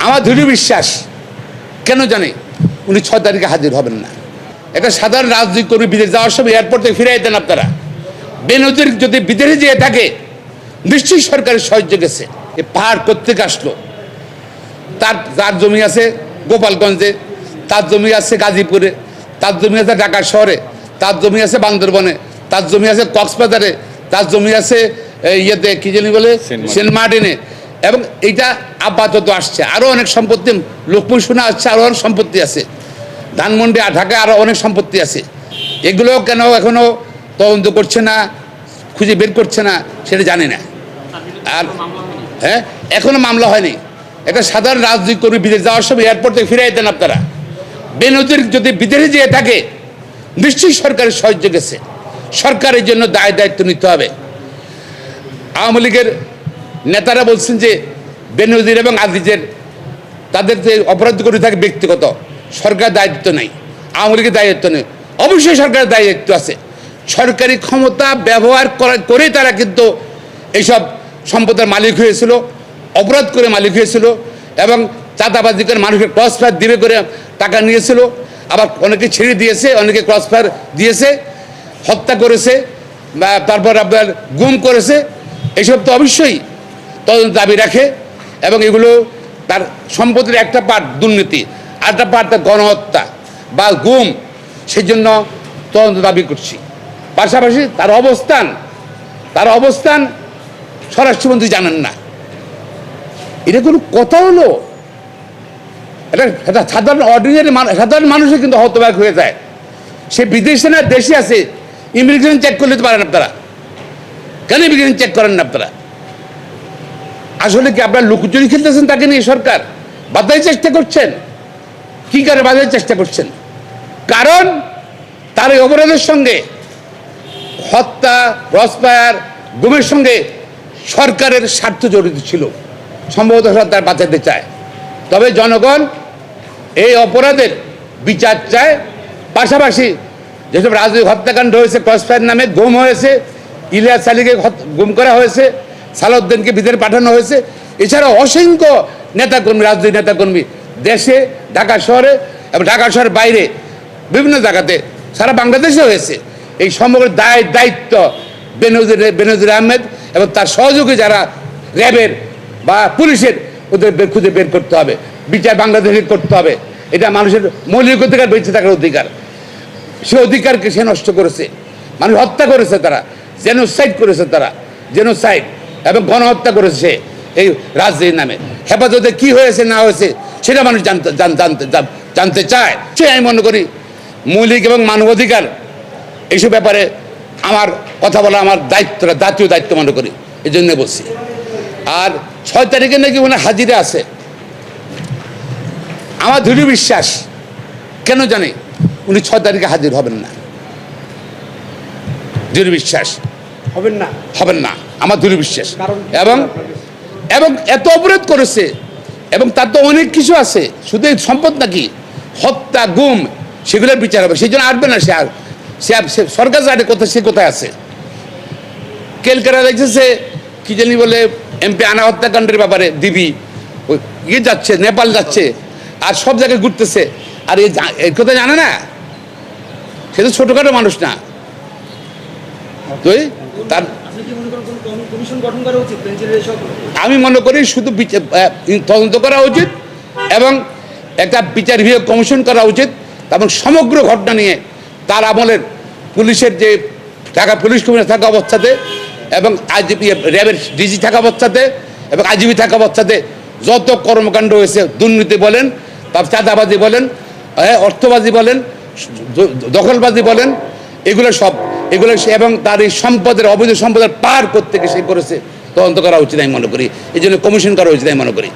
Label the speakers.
Speaker 1: আমার দৃঢ় বিশ্বাস, কেন জানি উনি 6 তারিখে হাজির হবেন না। এটা সাধারণ রাজনৈতিক কর্মী বিদেশ যাওয়ার সময় এয়ারপোর্ট থেকে ফিরে যেতেন আপনারা। বেনজির যদি বিদেশে যেয়ে থাকে নিশ্চয়ই সরকারের সাহায্য গেছে। এ পাহাড় কোত্থেকে আসলো? তার জমি আছে গোপালগঞ্জে, তার জমি আছে গাজীপুরে, তার জমি আছে ঢাকা শহরে, তার জমি আছে বান্দরবনে, তার জমি আছে কক্সবাজারে, তার জমি আছে ইয়েতে কি জানি বলে সেন্ট মার্টিনে। এবং এইটা আপাতত আসছে, আরও অনেক সম্পত্তি লোকপুর শোনা আসছে, আরও অনেক সম্পত্তি আছে ধানমন্ডি আর ঢাকায় আরও অনেক সম্পত্তি আছে। এগুলো কেন এখনও তদন্ত করছে না, খুঁজে বের করছে না সেটা জানি না। আর হ্যাঁ, এখনও মামলা হয়নি। এটা সাধারণ রাজনৈতিক কর্মী বিদেশ যাওয়ার সময় এয়ারপোর্ট থেকে ফিরে যেতেন আপনারা। বেনজির যদি বিদেশে যেয়ে থাকে নিশ্চয়ই সরকারের সাহায্য গেছে। সরকারের জন্য দায়িত্ব নিতে হবে। আওয়ামী লীগের নেতারা বলছেন যে বেনজির এবং আজিজের তাদের যে অপরাধ করে থাকে ব্যক্তিগত, সরকার দায়িত্ব নেই, আওয়ামী লীগের দায়িত্ব নেই। অবশ্যই সরকারের দায়িত্ব আছে। সরকারি ক্ষমতা ব্যবহার করে তারা কিন্তু এইসব সম্পদের মালিক হয়েছিল, অপরাধ করে মালিক হয়েছিল এবং চাঁদাবাজি করে মানুষের ক্রস ফায়ার দিবে করে টাকা নিয়েছিল। আবার অনেকে ছেড়ে দিয়েছে, অনেকে ক্রস ফায়ার দিয়েছে, হত্যা করেছে, তারপর আপনার গুম করেছে। এইসব তো অবশ্যই তদন্ত দাবি রাখে এবং এগুলো তার সম্পত্তির একটা পার্ট দুর্নীতি, আর একটা পার্ট তার গণহত্যা বা গুম। সেই জন্য তদন্ত দাবি করছি। পাশাপাশি তার অবস্থান স্বরাষ্ট্রমন্ত্রী জানেন না। এটা কোনো কথা হলো? এটা সাধারণ অর্ডিনারি সাধারণ মানুষও কিন্তু হতবাক হয়ে যায়। সে বিদেশে না দেশে আছে, ইমিগ্রেশন চেক করলে তো পারেন আপনারা। কেন ইমিগ্রেশন চেক করেন না আপনারা? আসলে কি আপনারা লুকোচুরি খেলতেছেন তাকে নিয়ে? সরকার বাধার চেষ্টা করছেন। কি কারণে বাধার চেষ্টা করছেন? কারণ তার এই অপরাধের সঙ্গে হত্যা, ক্রসফায়ার, গুমের সঙ্গে সরকারের স্বার্থ জড়িত ছিল। সম্ভবত সরকার বাঁচাতে চায়। তবে জনগণ এই অপরাধের বিচার চায়। পাশাপাশি যেসব রাজনৈতিক হত্যাকাণ্ড হয়েছে, ক্রসফায়ার নামে গুম হয়েছে, ইলিয়াস আলীকে গুম করা হয়েছে, সালাউদ্দিনকে বিদেশে পাঠানো হয়েছে, এছাড়াও অসংখ্য নেতাকর্মী, রাজনৈতিক নেতাকর্মী দেশে, ঢাকা শহরে এবং ঢাকা শহরের বাইরে বিভিন্ন জায়গাতে সারা বাংলাদেশে হয়েছে। এই সমগ্র দায়িত্ব বেনজির আহমেদ এবং তার সহযোগী যারা র্যাবের বা পুলিশের, ওদের খুঁজে বের করতে হবে। বিচার বাংলাদেশে করতে হবে। এটা মানুষের মৌলিক অধিকার, বেঁচে থাকার অধিকার। সে অধিকারকে সে নষ্ট করেছে। মানুষ হত্যা করেছে, তারা জেনোসাইড করেছে, তারা জেনোসাইড এবং গণহত্যা করেছে সে এই রাজনীতির নামে। হেফাজতে কি হয়েছে না হয়েছে সেটা মানুষ জানতে চায়। সে আমি মনে করি মৌলিক এবং মানবাধিকার এইসব ব্যাপারে আমার কথা বলা আমার দায়িত্বটা জাতীয় দায়িত্ব মনে করি, এই জন্য বলছি। আর 6 তারিখে নাকি উনি হাজিরা আছে। আমার দৃঢ় বিশ্বাস, কেন জানি উনি 6 তারিখে হাজির হবেন না। দৃঢ় বিশ্বাস হবেন না, আমার দৃঢ় বিশ্বাস। এবং এত অপরাধ করেছে এবং তার তো অনেক কিছু আছে, শুধু সম্পদ নাকি, হত্যা, গুম, সেগুলোর বিচার হবে। সেই জন্য আসবে না সে। সরকার জানে কোথায়, সে কোথায় আছে। কেলকাটা দেখছে কি জানি বলে এমপি আনা হত্যাকাণ্ডের ব্যাপারে দিবি ইয়ে যাচ্ছে, নেপাল যাচ্ছে, আর সব জায়গায় ঘুরতেছে। আর এই কথা জানে না, সে তো ছোটখাটো মানুষ না। তুই তার আমি মনে করি শুধু তদন্ত করা উচিত এবং একটা বিচার বিভাগ কমিশন করা উচিত এবং সমগ্র ঘটনা নিয়ে তার আমলের পুলিশের যে পুলিশ কমিশনার থাকা অবস্থাতে এবং র্যাবের ডিজি থাকা অবস্থাতে এবং আইজিবি থাকা অবস্থাতে যত কর্মকাণ্ড হয়েছে, দুর্নীতি বলেন, তার চাঁদাবাজি বলেন, অর্থবাজি বলেন, দখলবাজি বলেন, এগুলো এবং তার এই সম্পদের, অবৈধ সম্পদের পার করতে সে করেছে, তদন্ত করা উচিত আমি মনে করি। এই জন্য কমিশন করা উচিত আমি মনে করি।